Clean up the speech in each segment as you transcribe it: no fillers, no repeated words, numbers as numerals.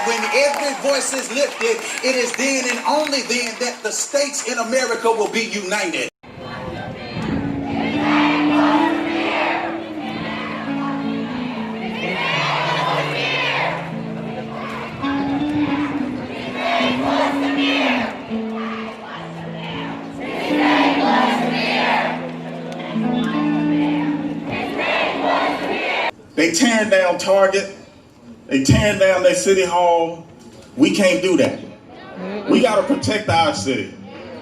that when every voice is lifted, it is then and only then that the states in America will be united. They tearing down Target. They tearing down their city hall. We can't do that. We got to protect our city.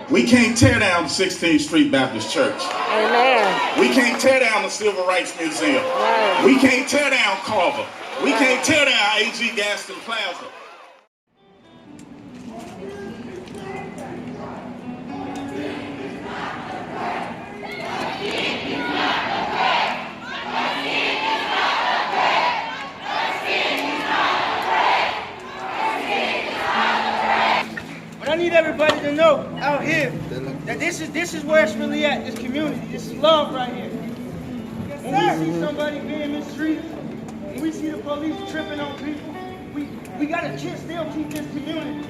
We can't tear down 16th Street Baptist Church. Amen. We can't tear down the Civil Rights Museum. Right. We can't tear down Carver. We can't tear down A.G. Gaston Plaza. I need everybody to know out here that this is where it's really at, this community. This is love right here. When we see somebody being mistreated, when we see the police tripping on people, we gotta still keep this community.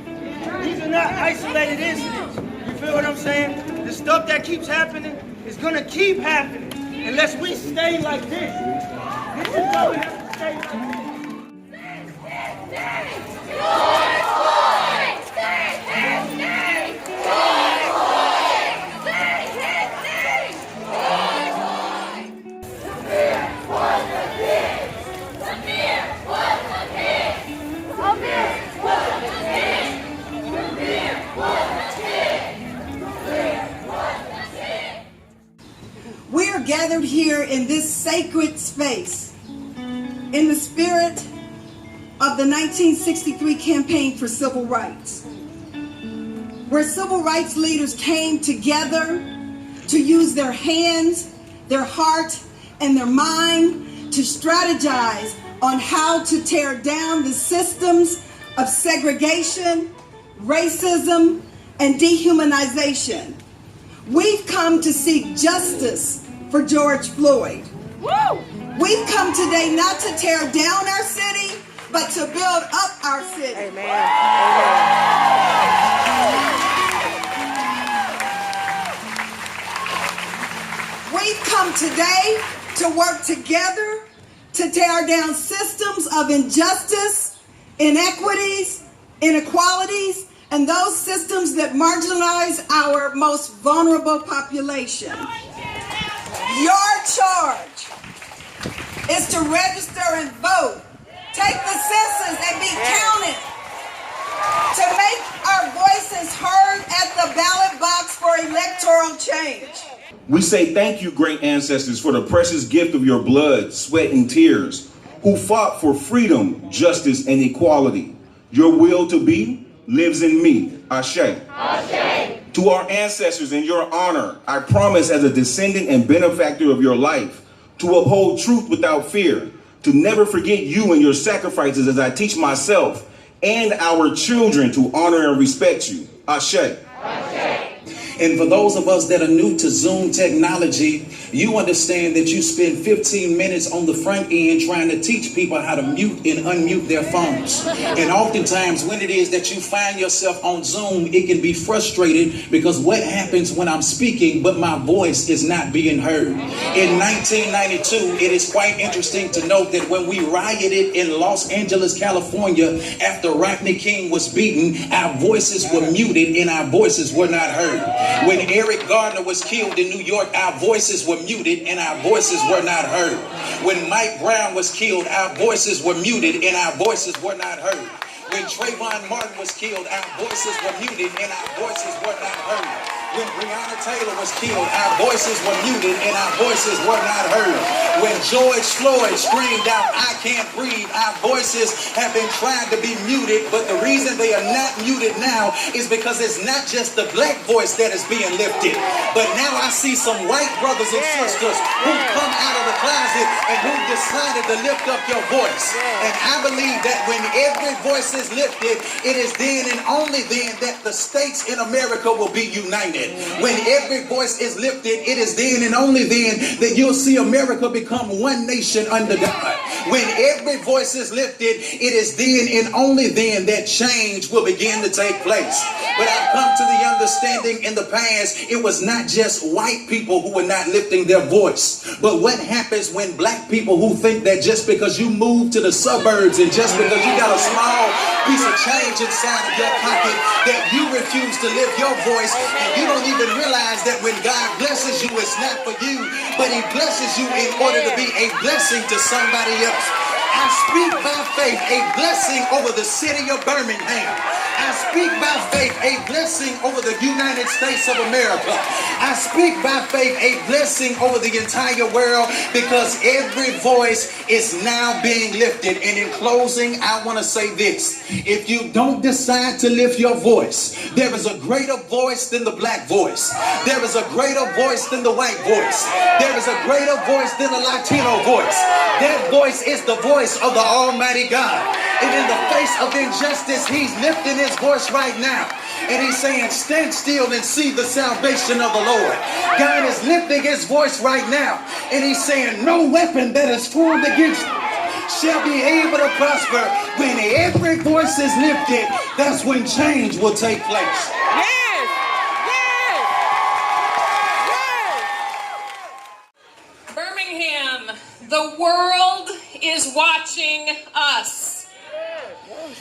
These are not isolated incidents. You feel what I'm saying? The stuff that keeps happening is gonna keep happening unless we stay like this. This is why we have to stay like this. We are gathered here in this sacred space in the spirit of the 1963 campaign for civil rights, where civil rights leaders came together to use their hands, their heart, and their mind to strategize on how to tear down the systems of segregation, racism, and dehumanization. We've come to seek justice for George Floyd. Woo! We've come today not to tear down our city, but to build up our city. Amen. Amen. We've come today to work together to tear down systems of injustice, inequities, inequalities, and those systems that marginalize our most vulnerable population. Your charge is to register and vote, take the census and be counted, to make our voices heard at the ballot box for electoral change. We say thank you, great ancestors, for the precious gift of your blood, sweat, and tears, who fought for freedom, justice, and equality. Your will to be lives in me. Ashe. Ashe. To our ancestors, in your honor, I promise as a descendant and benefactor of your life, to uphold truth without fear, to never forget you and your sacrifices as I teach myself and our children to honor and respect you. Ashe. Ashe. And for those of us that are new to Zoom technology, you understand that you spend 15 minutes on the front end trying to teach people how to mute and unmute their phones. And oftentimes when it is that you find yourself on Zoom, it can be frustrated because what happens when I'm speaking but my voice is not being heard? In 1992, it is quite interesting to note that when we rioted in Los Angeles, California, after Rodney King was beaten, our voices were muted and our voices were not heard. When Eric Garner was killed in New York, our voices were muted and our voices were not heard. When Mike Brown was killed, our voices were muted and our voices were not heard. When Trayvon Martin was killed, our voices were muted and our voices were not heard. When Breonna Taylor was killed, our voices were muted and our voices were not heard. When George Floyd screamed out, "I can't breathe," our voices have been trying to be muted, but the reason they are not muted now is because it's not just the black voice that is being lifted, but now I see some white brothers and sisters who come out of the closet and who decided to lift up your voice. And I believe that when every voice is lifted, it is then and only then that the states in America will be united. lifted. When every voice is lifted, it is then and only then that you'll see America become one nation under God. When every voice is lifted, it is then and only then that change will begin to take place. But I've come to the understanding in the past, it was not just white people who were not lifting their voice. But what happens when black people who think that just because you move to the suburbs and just because you got a small piece of change inside of your pocket, that you refuse to lift your voice, and you don't even realize that when God blesses you, it's not for you, but he blesses you in order to be a blessing to somebody else. I speak by faith a blessing over the city of Birmingham. I speak by faith a blessing over the United States of America. I speak by faith a blessing over the entire world, because every voice is now being lifted. And in closing, I want to say this. If you don't decide to lift your voice, there is a greater voice than the black voice. There is a greater voice than the white voice. There is a greater voice than the Latino voice. That voice is the voice of the Almighty God. And in the face of injustice, he's lifting his voice right now. And he's saying, stand still and see the salvation of the Lord. God is lifting his voice right now. And he's saying, no weapon that is formed against you shall be able to prosper. When every voice is lifted, that's when change will take place. Yes! Yes! Yes! Birmingham, the world is watching us.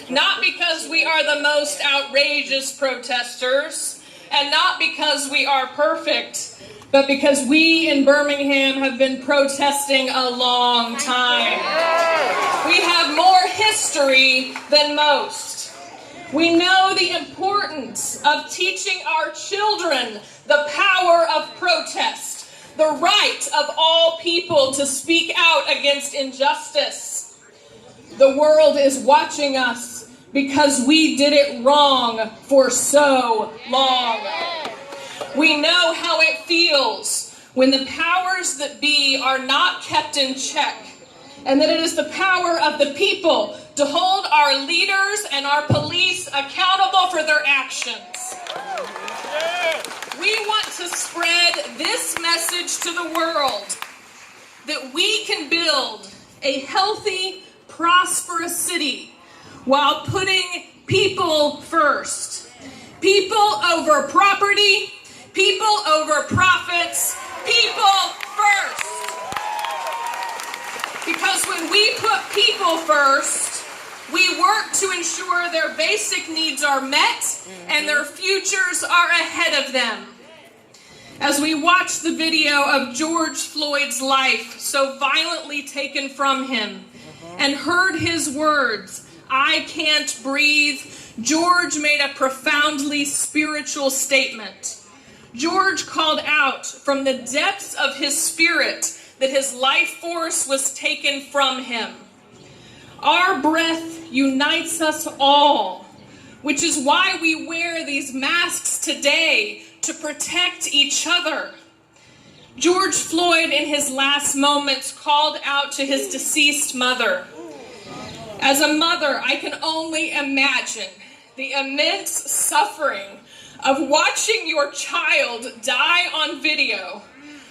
Not because we are the most outrageous protesters, and not because we are perfect, but because we in Birmingham have been protesting a long time. We have more history than most. We know the importance of teaching our children the power of protest, the right of all people to speak out against injustice. The world is watching us because we did it wrong for so long. We know how it feels when the powers that be are not kept in check, and that it is the power of the people to hold our leaders and our police accountable for their actions. We want to spread this message to the world, that we can build a healthy, prosperous city while putting people first. People over property, people over profits, people first. Because when we put people first, we work to ensure their basic needs are met and their futures are ahead of them. As we watch the video of George Floyd's life so violently taken from him and heard his words, "I can't breathe," George made a profoundly spiritual statement. George called out from the depths of his spirit that his life force was taken from him. Our breath unites us all, which is why we wear these masks today, to protect each other. George Floyd, in his last moments, called out to his deceased mother. As a mother, I can only imagine the immense suffering of watching your child die on video,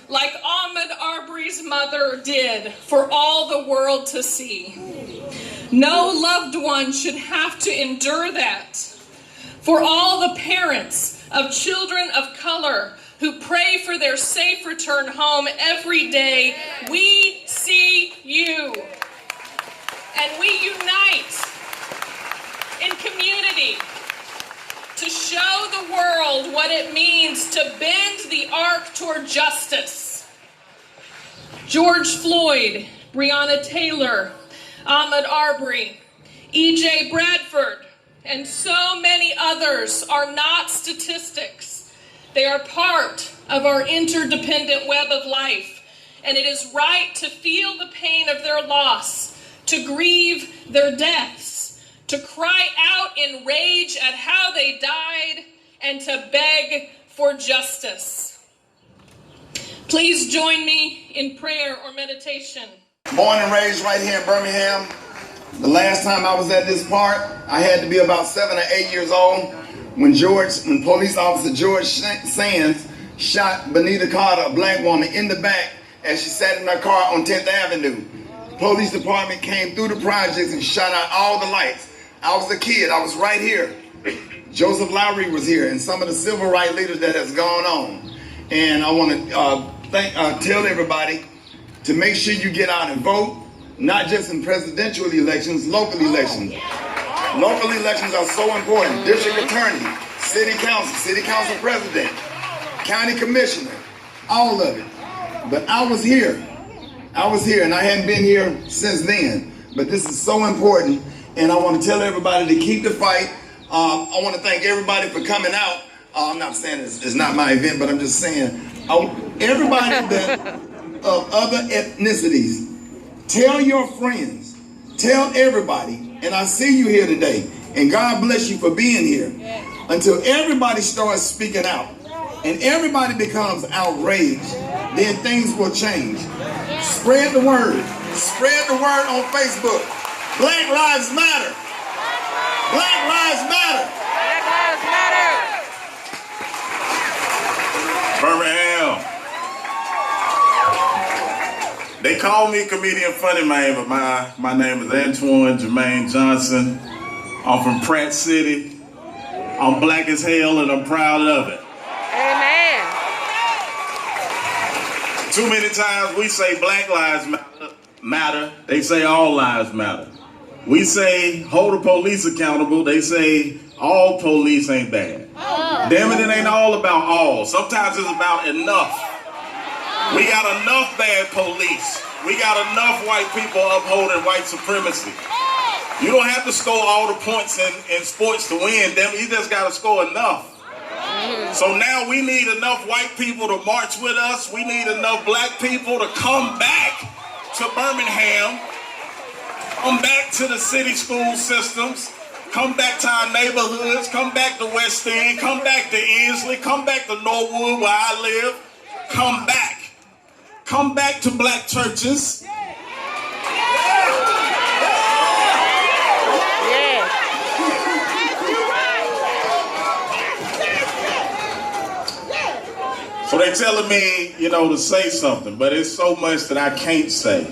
like Ahmaud Arbery's mother did, for all the world to see. No loved one should have to endure that. For all the parents of children of color who pray for their safe return home every day, we see you. And we unite in community to show the world what it means to bend the arc toward justice. George Floyd, Breonna Taylor, Ahmaud Arbery, EJ Bradford, and so many others are not statistics. They are part of our interdependent web of life, and it is right to feel the pain of their loss, to grieve their deaths, to cry out in rage at how they died, and to beg for justice. Please join me in prayer or meditation. Born and raised right here in Birmingham. The last time I was at this park, I had to be about 7 or 8 years old. when police officer George Sands shot Benita Carter, a black woman, in the back as she sat in her car on 10th Avenue. The police department came through the projects and shut out all the lights. I was a kid, I was right here. Joseph Lowry was here, and some of the civil rights leaders that has gone on. And I want to tell everybody to make sure you get out and vote, not just in presidential elections, local elections. Local elections are so important. District attorney, city council president, county commissioner, all of it. But I was here, and I hadn't been here since then. But this is so important, and I want to tell everybody to keep the fight. I want to thank everybody for coming out. I'm not saying it's not my event, but I'm just saying, everybody that of other ethnicities, tell your friends, tell everybody, and I see you here today, and God bless you for being here, until everybody starts speaking out, and everybody becomes outraged, then things will change. Spread the word. Spread the word on Facebook. Black Lives Matter. Black Lives Matter. Black Lives Matter. Birmingham. They call me Comedian Funny Man, but my name is Antoine Jermaine Johnson. I'm from Pratt City. I'm black as hell and I'm proud of it. Amen. Too many times we say Black Lives Matter. They say all lives matter. We say hold the police accountable. They say all police ain't bad. Damn it, it ain't all about all. Sometimes it's about enough. We got enough bad police. We got enough white people upholding white supremacy. You don't have to score all the points in sports to win. Damn it, you just got to score enough. So now we need enough white people to march with us. We need enough black people to come back to Birmingham. Come back to the city school systems. Come back to our neighborhoods. Come back to West End. Come back to Ensley. Come back to Norwood where I live. Come back. Come back to black churches. So they're telling me, to say something, but it's so much that I can't say.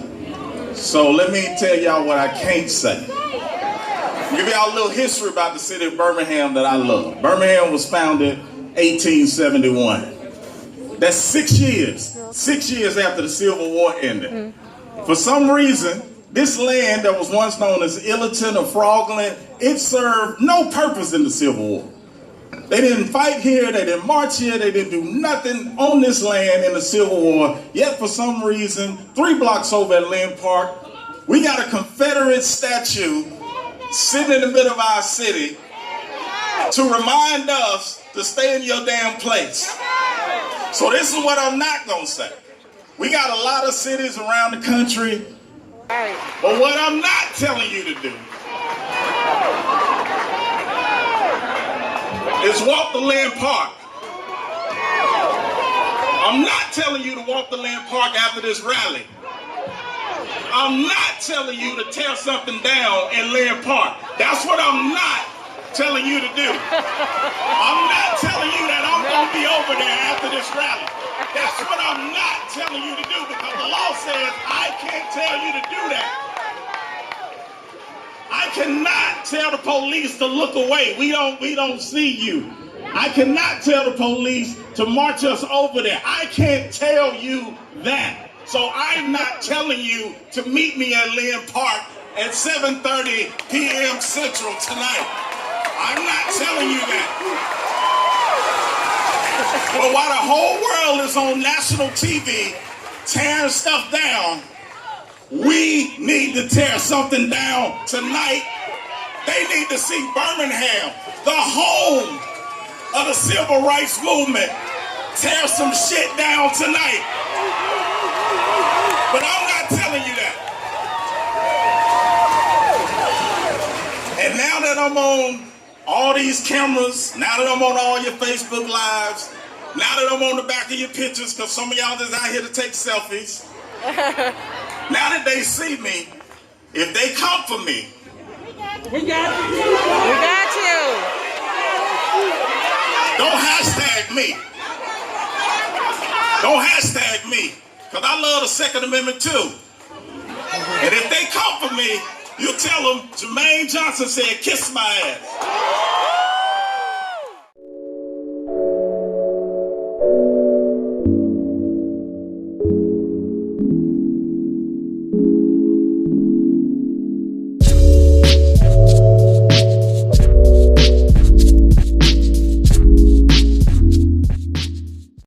So let me tell y'all what I can't say. Give y'all a little history about the city of Birmingham that I love. Birmingham was founded 1871. That's 6 years. 6 years after the Civil War ended. For some reason, this land that was once known as Illiton or Frogland, it served no purpose in the Civil War. They didn't fight here, they didn't march here, they didn't do nothing on this land in the Civil War. Yet for some reason, 3 blocks over at Lynn Park, we got a Confederate statue sitting in the middle of our city to remind us to stay in your damn place. So this is what I'm not gonna say. We got a lot of cities around the country, but what I'm not telling you to do is walk the Lynn Park. I'm not telling you to walk the Lynn Park after this rally. I'm not telling you to tear something down in Lynn Park. That's what I'm not telling you to do. I'm not telling you that I'm going to be over there after this rally. That's what I'm not telling you to do, because the law says I can't tell you to do that. I cannot tell the police to look away. We don't see you. I cannot tell the police to march us over there. I can't tell you that. So I'm not telling you to meet me at Lynn Park at 7:30 p.m. Central tonight. I'm not telling you that. But while the whole world is on national TV tearing stuff down, we need to tear something down tonight. They need to see Birmingham, the home of the civil rights movement, tear some shit down tonight. But I'm not telling you that. And now that I'm on all these cameras, now that I'm on all your Facebook Lives, now that I'm on the back of your pictures, because some of y'all just out here to take selfies, now that they see me, if they come for me, we got you. We got you. Don't hashtag me. Don't hashtag me. Because I love the Second Amendment too. And if they come for me, you tell them Jermaine Johnson said, kiss my ass.